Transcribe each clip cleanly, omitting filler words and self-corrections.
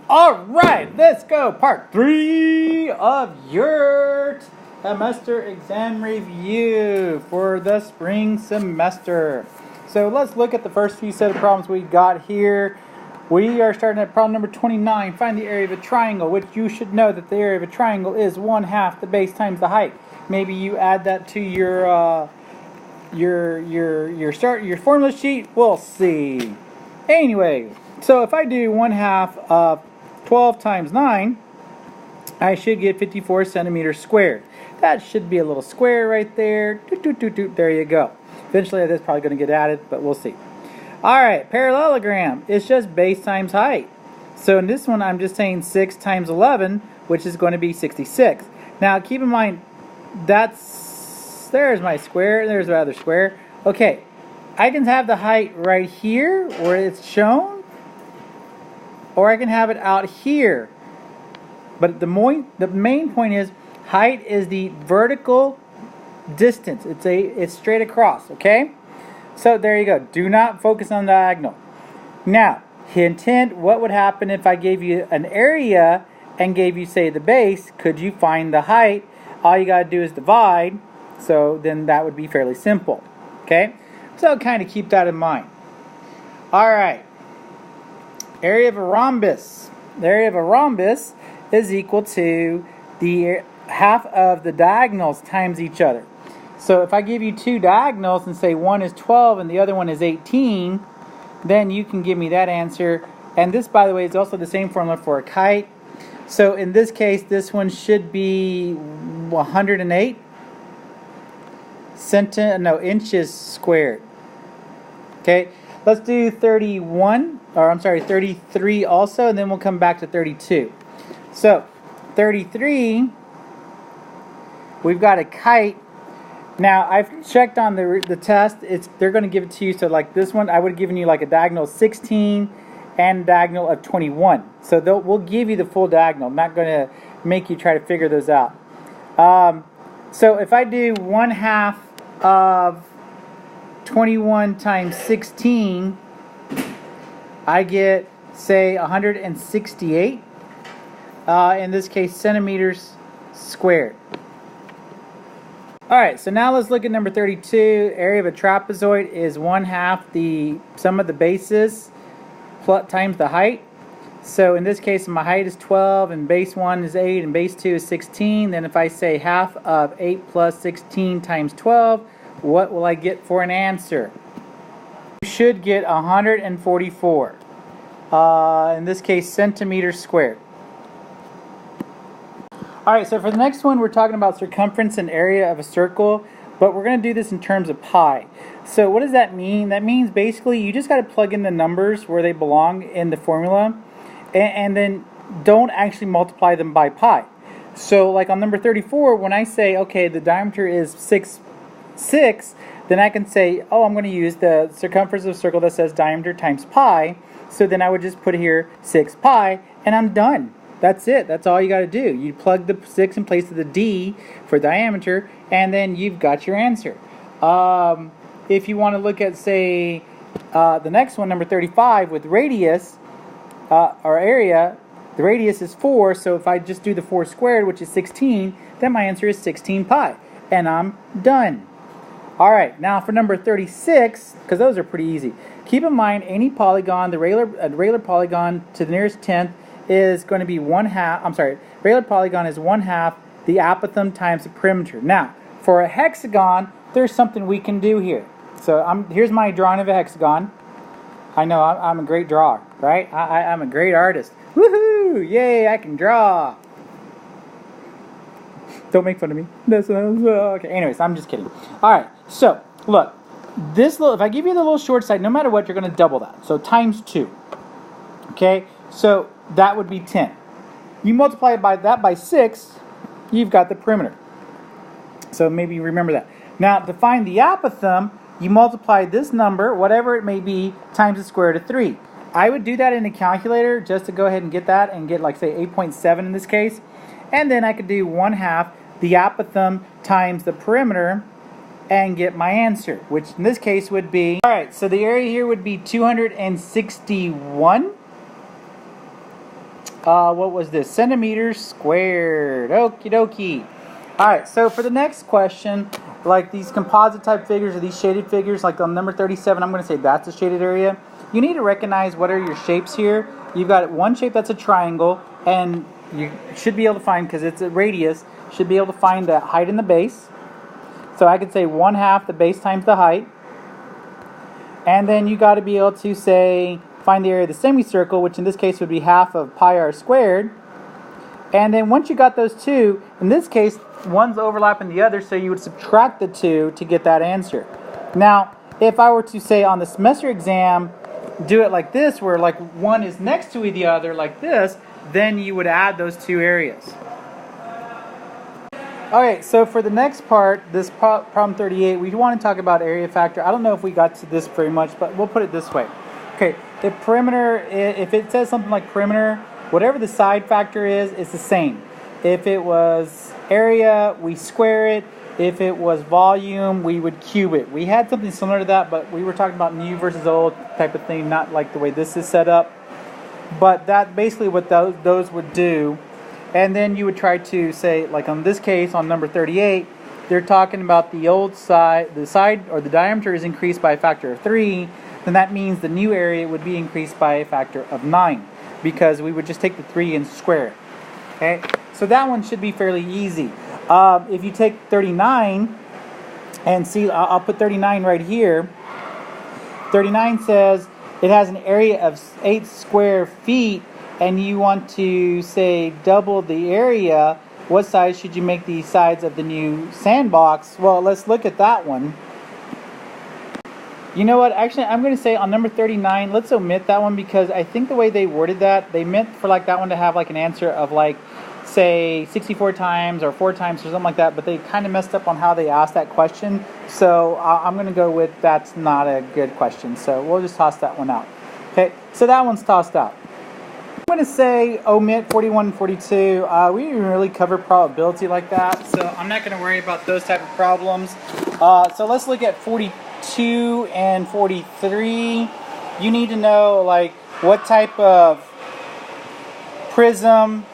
Alright, let's go. Part 3 of your semester exam review for the spring semester. So let's look at the first few set of problems we got here. We are starting at problem number 29. Find the area of a triangle, which you should know that the area of a triangle is 1/2 the base times the height. Maybe you add that to your formula sheet. We'll see. Anyway, so if I do 1/2 of 12 times 9, I should get 54 centimeters squared. That should be a little square right there. There you go. Eventually that's probably going to get added, but we'll see. Alright, parallelogram. It's just base times height. So in this one I'm just saying 6 times 11, which is going to be 66. Now keep in mind, there's my square, there's my other square. Okay, I can have the height right here where it's shown, or I can have it out here. But the main point is height is the vertical distance. It's straight across, okay? So there you go. Do not focus on the diagonal. Now, hint hint, what would happen if I gave you an area and gave you, say, the base? Could you find the height? All you got to do is divide. So then that would be fairly simple, okay? So kind of keep that in mind. All right. Area of a rhombus. The area of a rhombus is equal to the half of the diagonals times each other. So if I give you two diagonals and say one is 12 and the other one is 18, then you can give me that answer. And this, by the way, is also the same formula for a kite. So in this case, this one should be 108 inches squared. Okay, let's do 33 also, and then we'll come back to 32. So 33, we've got a kite. Now I've checked on the test. They're going to give it to you. So like this one, I would have given you like a diagonal of 16 and a diagonal of 21. So we'll give you the full diagonal. I'm not going to make you try to figure those out. So if I do 1/2 of 21 times 16, I get, say, 168. In this case, centimeters squared. Alright, so now let's look at number 32. Area of a trapezoid is 1/2 the sum of the bases times the height. So in this case, my height is 12, and base 1 is 8, and base 2 is 16. Then if I say half of 8 plus 16 times 12, what will I get for an answer? You should get 144. In this case, centimeters squared. Alright, so for the next one, we're talking about circumference and area of a circle, but we're going to do this in terms of pi. So what does that mean? That means basically you just got to plug in the numbers where they belong in the formula, and then don't actually multiply them by pi. So like on number 34, when I say, okay, the diameter is 6, then I can say, oh, I'm going to use the circumference of a circle that says diameter times pi. So then I would just put here 6 pi, and I'm done. That's it. That's all you got to do. You plug the 6 in place of the d for diameter, and then you've got your answer. If you want to look at, say, the next one, number 35, with radius, or area, the radius is 4, so if I just do the 4 squared, which is 16, then my answer is 16 pi, and I'm done. Alright, now for number 36, because those are pretty easy, keep in mind any polygon, the regular polygon to the nearest tenth is going to be regular polygon is 1/2 the apothem times the perimeter. Now, for a hexagon, there's something we can do here. So here's my drawing of a hexagon. I know, I'm a great drawer, right? I'm a great artist. Woohoo! Yay, I can draw! Don't make fun of me. Okay, anyways, I'm just kidding. Alright, so, look. If I give you the little short side, no matter what, you're going to double that. So, times 2. Okay? So, that would be 10. You multiply that by 6, you've got the perimeter. So, maybe you remember that. Now, to find the apothem, you multiply this number, whatever it may be, times the square root of 3. I would do that in a calculator just to go ahead and get that and get, like, say, 8.7 in this case. And then I could do 1/2 the apothem times the perimeter and get my answer, which in this case would be, alright, so the area here would be 261 What was this? Centimeters squared. Okie dokie. Alright, so for the next question, like these composite type figures or these shaded figures, like on number 37, I'm going to say that's a shaded area. You need to recognize what are your shapes here. You've got one shape that's a triangle, and you should be able to find, because it's a radius, should be able to find the height in the base. So I could say 1/2 the base times the height. And then you got to be able to say, find the area of the semicircle, which in this case would be 1/2 of pi r squared. And then once you got those two, in this case, one's overlapping the other, so you would subtract the two to get that answer. Now, if I were to say on the semester exam, do it like this, where like one is next to the other like this, then you would add those two areas. Okay, so for the next part, this problem 38, we want to talk about area factor. I don't know if we got to this very much, but we'll put it this way. Okay, if perimeter, if it says something like perimeter, whatever the side factor is, it's the same. If it was area, we square it. If it was volume, we would cube it. We had something similar to that, but we were talking about new versus old type of thing, not like the way this is set up. But that's basically what those would do. And then you would try to say, like on this case, on number 38, they're talking about the old side, the side or the diameter is increased by a factor of 3. Then that means the new area would be increased by a factor of 9, because we would just take the 3 and square it. Okay, so that one should be fairly easy. If you take 39 and see, I'll put 39 right here. 39 says it has an area of 8 square feet, and you want to say double the area. What size should you make the sides of the new sandbox? Well, let's look at that one. You know what? Actually, I'm going to say on number 39, let's omit that one, because I think the way they worded that, they meant for like that one to have like an answer of like, say 64 times or 4 times or something like that, but they kind of messed up on how they asked that question. So I'm going to go with that's not a good question. So we'll just toss that one out. Okay, so that one's tossed out. I'm going to say omit 41 and 42. We didn't really cover probability like that, so I'm not going to worry about those type of problems. So let's look at 42 and 43. You need to know like what type of prism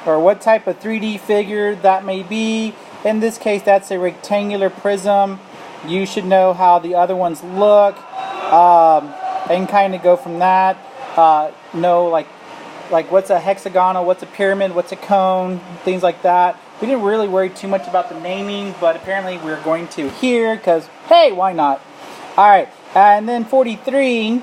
or what type of 3D figure that may be. In this case, that's a rectangular prism. You should know how the other ones look, and kind of go from that. Know like what's a hexagonal, what's a pyramid, what's a cone, things like that. We didn't really worry too much about the naming, but apparently we're going to here because, hey, why not? All right, and then 43.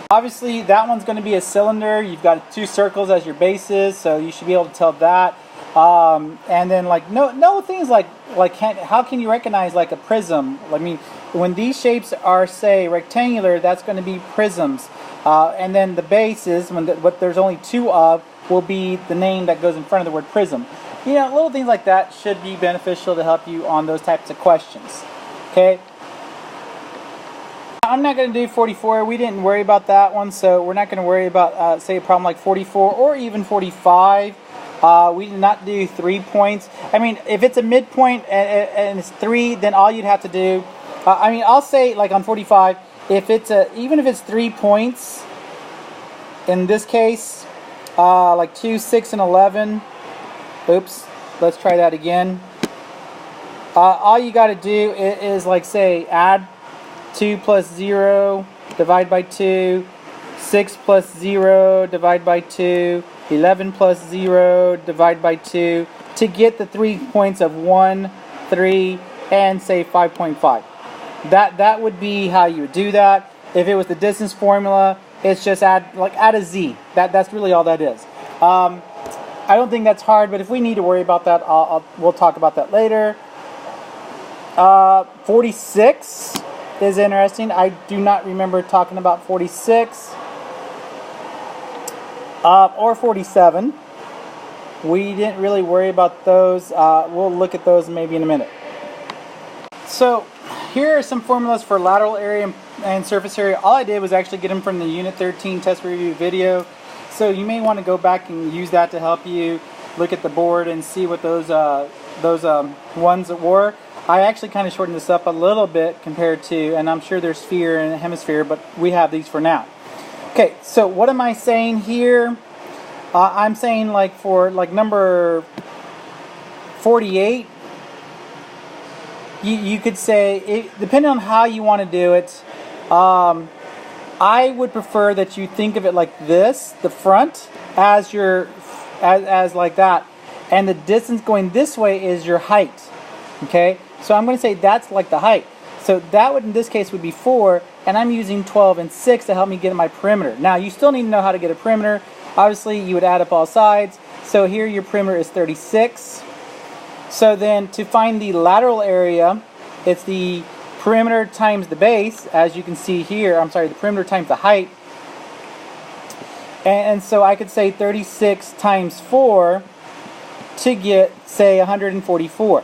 Obviously, that one's going to be a cylinder. You've got 2 circles as your bases, so you should be able to tell that. And then, like, no things like how can you recognize like a prism? I mean, when these shapes are, say, rectangular, that's going to be prisms. And then the bases, what there's only 2 of, will be the name that goes in front of the word prism. You know, little things like that should be beneficial to help you on those types of questions. Okay. I'm not going to do 44. We didn't worry about that one, so we're not going to worry about, say, a problem like 44 or even 45. We did not do 3 points. I mean, if it's a midpoint and it's 3, then all you'd have to do, I mean, I'll say, like on 45, if it's even if it's 3 points, in this case, like 2, 6, and 11. Oops, let's try that again. All you got to do is like, say, add 2 plus 0, divide by 2, 6 plus 0, divide by 2, 11 plus 0, divide by 2, to get the 3 points of 1, 3, and say 5.5. That would be how you would do that. If it was the distance formula, it's just add a z. That's really all that is. I don't think that's hard, but if we need to worry about that, we'll talk about that later. 46 is interesting. I do not remember talking about 46 or 47. We didn't really worry about those. We'll look at those maybe in a minute. So here are some formulas for lateral area and surface area. All I did was actually get them from the Unit 13 test review video. So you may want to go back and use that to help you look at the board and see what those ones were. I actually kind of shortened this up a little bit compared to, and I'm sure there's sphere and hemisphere, but we have these for now. Okay, so what am I saying here? I'm saying like for like number 48, you could say, depending on how you want to do it, I would prefer that you think of it like this, the front, as your, as like that, and the distance going this way is your height. Okay, so I'm going to say that's like the height. So that would, in this case, would be 4, and I'm using 12 and 6 to help me get my perimeter. Now, you still need to know how to get a perimeter. Obviously, you would add up all sides. So here your perimeter is 36. So then to find the lateral area, it's the perimeter times the base, as you can see here. I'm sorry, the perimeter times the height. And so I could say 36 times 4 to get, say, 144.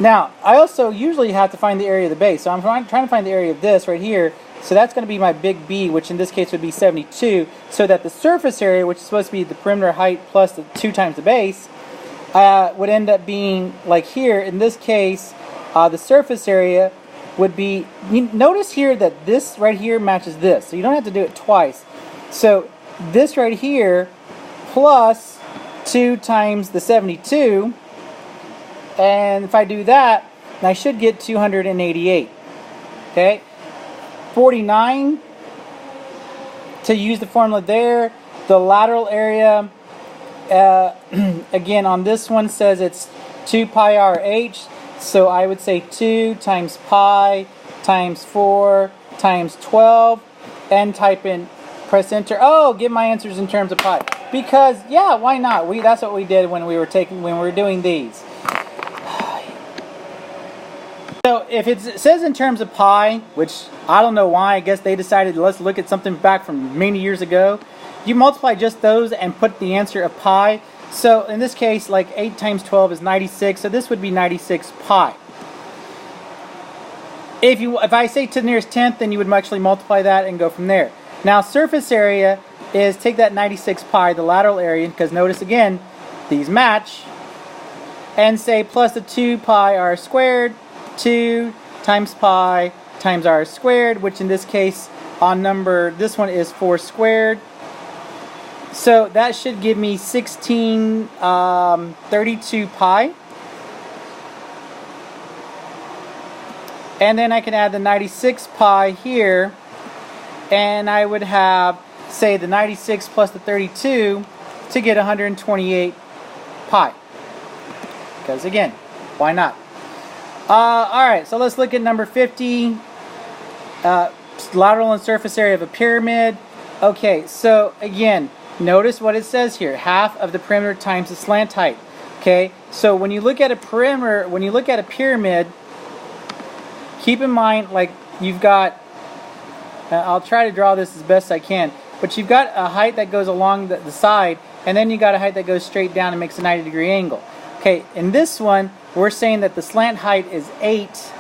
Now, I also usually have to find the area of the base. So I'm trying to find the area of this right here. So that's going to be my big B, which in this case would be 72. So that the surface area, which is supposed to be the perimeter height plus the 2 times the base, would end up being like here. In this case, the surface area would be, notice here that this right here matches this. So you don't have to do it twice. So this right here plus 2 times the 72. And if I do that, I should get 288. Okay, 49 to use the formula there. The lateral area, again on this one says it's 2 pi r h. So I would say 2 times pi times 4 times 12, and type in, press enter. Oh, get my answers in terms of pi. Because yeah, why not? That's what we did when we were doing these. So if it says in terms of pi, which I don't know why, I guess they decided let's look at something back from many years ago, you multiply just those and put the answer of pi. So in this case, like 8 times 12 is 96, so this would be 96 pi. If I say to the nearest tenth, then you would actually multiply that and go from there. Now surface area is, take that 96 pi, the lateral area, because notice again, these match, and say plus the 2 pi r squared, 2 times pi times r squared, which in this case on this one is 4 squared. So that should give me 1632 pi. And then I can add the 96 pi here, and I would have, say, the 96 plus the 32 to get 128 pi. Because again, why not? Alright, so let's look at number 50. Lateral and surface area of a pyramid. Okay, so again, notice what it says here. Half of the perimeter times the slant height. Okay, so when you look at a perimeter, when you look at a pyramid, keep in mind, like, you've got, I'll try to draw this as best I can, but you've got a height that goes along the side, and then you got a height that goes straight down and makes a 90-degree angle. Okay, in this one, we're saying that the slant height is 8,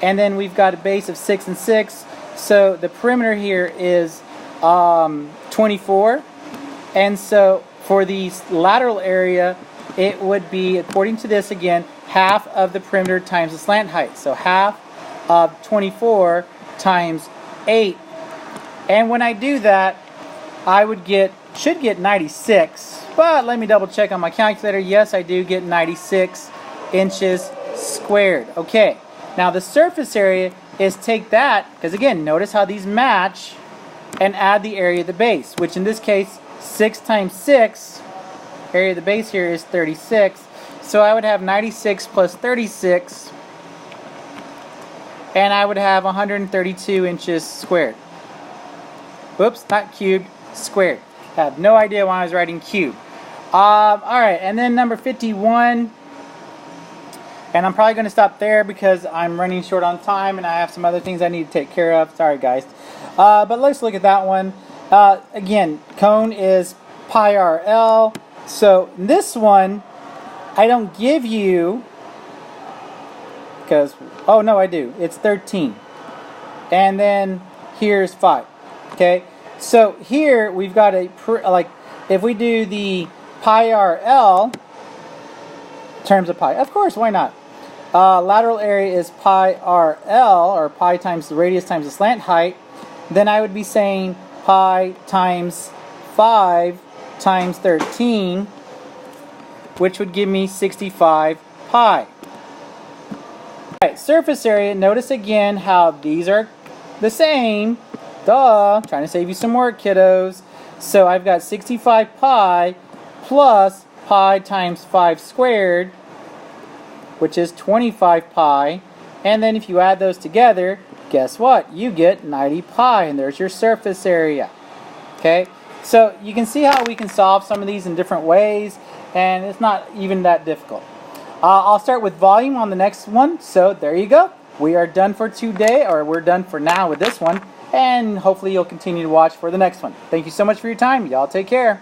and then we've got a base of 6 and 6, so the perimeter here is 24, and so for the lateral area, it would be, according to this again, half of the perimeter times the slant height, so half of 24 times 8, and when I do that, I should get 96, but let me double check on my calculator. Yes, I do get 96 inches squared. Okay, now the surface area is, take that, because again, notice how these match, and add the area of the base, which in this case, 6 times 6, area of the base here is 36, so I would have 96 plus 36, and I would have 132 inches squared. Whoops, not cubed, squared. I have no idea why I was writing cube. Alright, and then number 51, and I'm probably going to stop there because I'm running short on time and I have some other things I need to take care of. Sorry guys. But let's look at that one. Again, cone is pi RL. So this one, I don't give you, because, oh no I do, it's 13. And then here's 5. Okay, so here we've got like, if we do the pi RL, terms of pi, of course, why not? Lateral area is pi RL, or pi times the radius times the slant height. Then I would be saying pi times 5 times 13, which would give me 65 pi. Alright, surface area, notice again how these are the same. Duh, trying to save you some work, kiddos. So I've got 65 pi plus pi times 5 squared, which is 25 pi. And then if you add those together, guess what? You get 90 pi, and there's your surface area. Okay, so you can see how we can solve some of these in different ways, and it's not even that difficult. I'll start with volume on the next one. So there you go. We are done for today, or we're done for now with this one, and hopefully you'll continue to watch for the next one. Thank you so much for your time. Y'all take care.